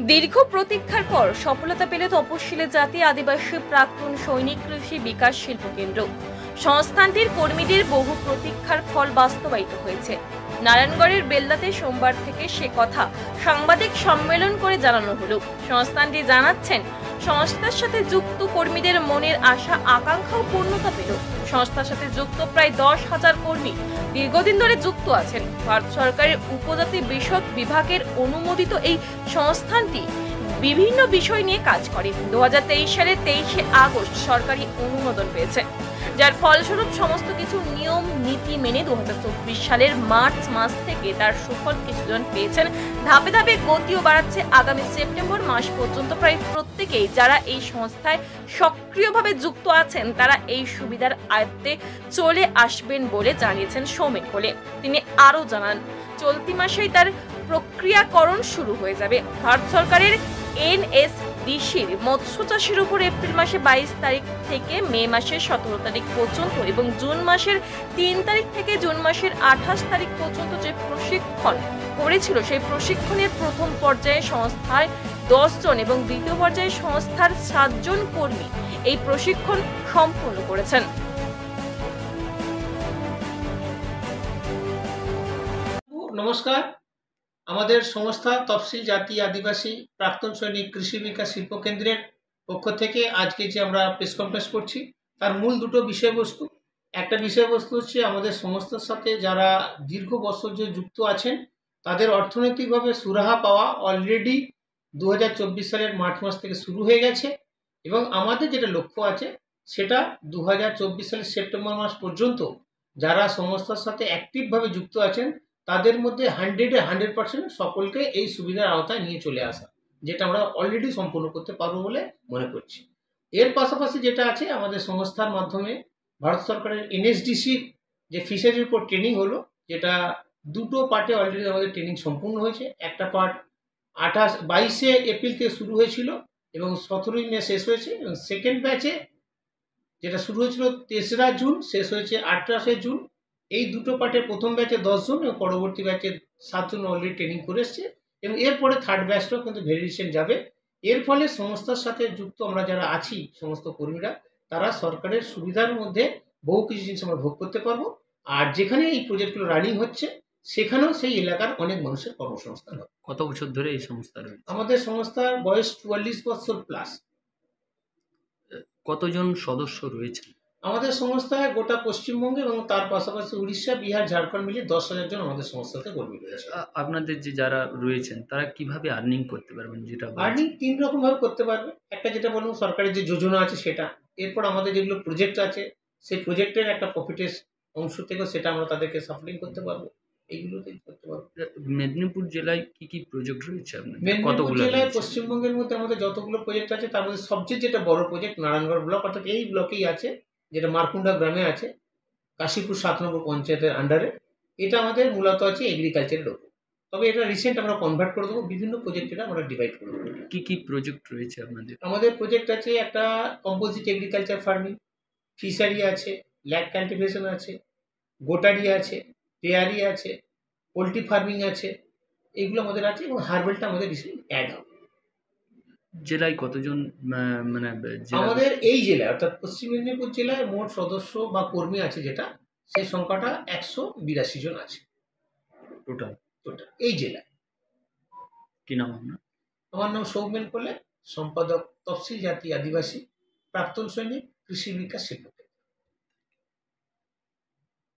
দীর্ঘ প্রতীক্ষার পর সফলতা পেল তপশিলি জাতি আদিবাসী প্রাক্তন সৈনিক কৃষি বিকাশ শিল্প কেন্দ্র। সংস্থানটির কর্মীদের বহু প্রতীক্ষার ফল বাস্তবায়িত হয়েছে। নারায়ণগড়ের বেলদাতে সোমবার থেকে সে কথা সাংবাদিক সম্মেলন করে জানানো হলো। সংস্থানটি জানাচ্ছেন, সংস্থার সাথে যুক্ত কর্মীদের মনের আশা আকাঙ্ক্ষাও পূর্ণতা পেল। সংস্থার সাথে যুক্ত প্রায় 10,000 কর্মী দীর্ঘদিন ধরে যুক্ত আছেন। ভারত সরকারের উপজাতি বিষয়ক বিভাগের অনুমোদিত এই সংস্থানটি বিভিন্ন বিষয় নিয়ে কাজ করে। 2023 সালের 23শে আগস্ট সরকারি অনুমোদন পেয়েছে, যার ফলস্বরূপ সমস্ত কিছু নিয়ম নীতি মেনে 2024 সালের মার্চ মাস থেকে তার সুফল কিছুজন পেয়েছেন। ধাপে ধাপে গতিও বাড়াচ্ছে। আগামী সেপ্টেম্বর মাস পর্যন্ত প্রায় প্রত্যেকেই যারা এই সংস্থায় সক্রিয়ভাবে যুক্ত আছেন তারা এই সুবিধার আয়ত্তে চলে আসবেন বলে জানিয়েছেন সৌমেন কোলে। তিনি আরও জানান, চলতি মাসেই তার প্রক্রিয়াকরণ শুরু হয়ে যাবে। ভারত সরকারের এনএসডিসির মৎস্য চাষের উপর এপ্রিল মাসে 22 তারিখ থেকে মে মাসের 17 তারিখ পর্যন্ত এবং জুন মাসের 3 তারিখ থেকে জুন মাসের 28 তারিখ পর্যন্ত যে প্রশিক্ষণ করেছিল, সেই প্রশিক্ষণের প্রথম পর্যায়ে সংস্থায় 10 জন এবং দ্বিতীয় পর্যায়ে সংস্থার 7 জন কর্মী এই প্রশিক্ষণ সম্পূর্ণ করেছেন। নমস্কার, আমাদের সংস্থা তফসিল জাতি আদিবাসী প্রাক্তন সৈনিক কৃষি বিকাশ শিল্প কেন্দ্রের পক্ষ থেকে আজকে যে আমরা প্রেস কনফারেন্স করছি তার মূল দুটো বিষয়বস্তু। একটা বিষয়বস্তু হচ্ছে আমাদের সংস্থার সাথে যারা দীর্ঘ বছর যে যুক্ত আছেন তাদের অর্থনৈতিকভাবে সুরাহা পাওয়া অলরেডি 2024 সালের মার্চ মাস থেকে শুরু হয়ে গেছে এবং আমাদের যেটা লক্ষ্য আছে সেটা 2024 সালের সেপ্টেম্বর মাস পর্যন্ত যারা সংস্থার সাথে অ্যাক্টিভভাবে যুক্ত আছেন তাদের মধ্যে 100% সকলকে এই সুবিধার আওতায় নিয়ে চলে আসা, যেটা আমরা অলরেডি সম্পূর্ণ করতে পারবো বলে মনে করছি। এর পাশাপাশি যেটা আছে, আমাদের সংস্থার মাধ্যমে ভারত সরকারের এনএসডিসির যে ফিশারির উপর ট্রেনিং হলো, যেটা দুটো পার্টে অলরেডি আমাদের ট্রেনিং সম্পূর্ণ হয়েছে। একটা পার্ট 22শে এপ্রিল থেকে শুরু হয়েছিল এবং 17ই মে শেষ হয়েছে এবং সেকেন্ড ব্যাচে যেটা শুরু হয়েছিল 3রা জুন শেষ হয়েছে 28শে জুন। এই দুটো পার্টের প্রথম ব্যাচে 10 জন এবং পরবর্তী ব্যাচে 7 জন অলরেডি ট্রেনিং করে এসছে এবং এরপরে থার্ড ব্যাচটাও কিন্তু ভেরিয়েশন যাবে। এর ফলে সংস্থার সাথে যুক্ত আমরা যারা আছি সমস্ত কর্মীরা তারা সরকারের সুবিধার মধ্যে বহু কিছু জিনিস আমরা ভোগ করতে পারবো। আর যেখানে এই প্রজেক্টগুলো রানিং হচ্ছে সেখানেও সেই এলাকার অনেক মানুষের কর্মসংস্থান হবে। কত বছর ধরে এই সংস্থা রয়েছে? আমাদের সংস্থার বয়স 44 বছর প্লাস। কতজন সদস্য রয়েছে? আমাদের সংস্থায় গোটা পশ্চিমবঙ্গে এবং তার পাশাপাশি উড়িষ্যা, বিহার, ঝাড়খণ্ড মিলিয়ে 10,000 জন আমাদের সংস্থাতে কর্মী রয়েছে। আপনাদের যে যারা রয়েছেন তারা কিভাবে আর্নিং করতে পারবেন? যেটা আর্নিং 3 রকম ভাবে করতে পারবে। একটা যেটা বললাম সরকারের যে যোজনা আছে সেটা, এরপর আমাদের যেগুলো প্রজেক্ট আছে সেই প্রজেক্টের একটা প্রফিটের অংশ থেকে সেটা আমরা তাদেরকে সাপোর্টিং করতে পারবো, এইগুলোতেই করতে পারবো। মেদিনীপুর জেলায় কি কি প্রজেক্ট রয়েছে আপনাদের? মেদিনীপুর জেলায় পশ্চিমবঙ্গের মধ্যে আমাদের যতগুলো প্রজেক্ট আছে তার মধ্যে সবচেয়ে যেটা বড় প্রজেক্ট নারায়ণগড় ব্লক, অর্থাৎ এই ব্লকেই আছে, যেটা মারকুন্ডা গ্রামে আছে, কাশীপুর 7 নম্বর পঞ্চায়েতের আন্ডারে। এটা আমাদের মূলত আছে এগ্রিকালচারের ওপর, তবে এটা রিসেন্ট আমরা কনভার্ট করে দেবো, বিভিন্ন প্রজেক্ট এটা আমরা ডিভাইড করে দেবো। কি কি প্রজেক্ট রয়েছে আপনাদের? আমাদের প্রজেক্ট আছে একটা কম্পোজিট এগ্রিকালচার ফার্মিং, ফিশারি আছে, ল্যাক কাল্টিভেশন আছে, গোটারি আছে, ডেয়ারি আছে, পোলট্রি ফার্মিং আছে, এইগুলো আমাদের আছে এবং হার্বালটা আমাদের রিসেন্ট অ্যাড হবে। জেলায় কতজন মানে আমাদের এই জেলায় অর্থাৎ পশ্চিম মেদিনীপুর জেলায় মোট সদস্য বা কর্মী আছে যেটা, সেই সংখ্যাটা 182 জন আছে টোটাল এই জেলায়। কি নাম আপনার? আমার নাম সৌমেন কোলে, সম্পাদক তফসিল জাতি আদিবাসী প্রাক্তন সৈনিক কৃষি বিকাশ শিল্প।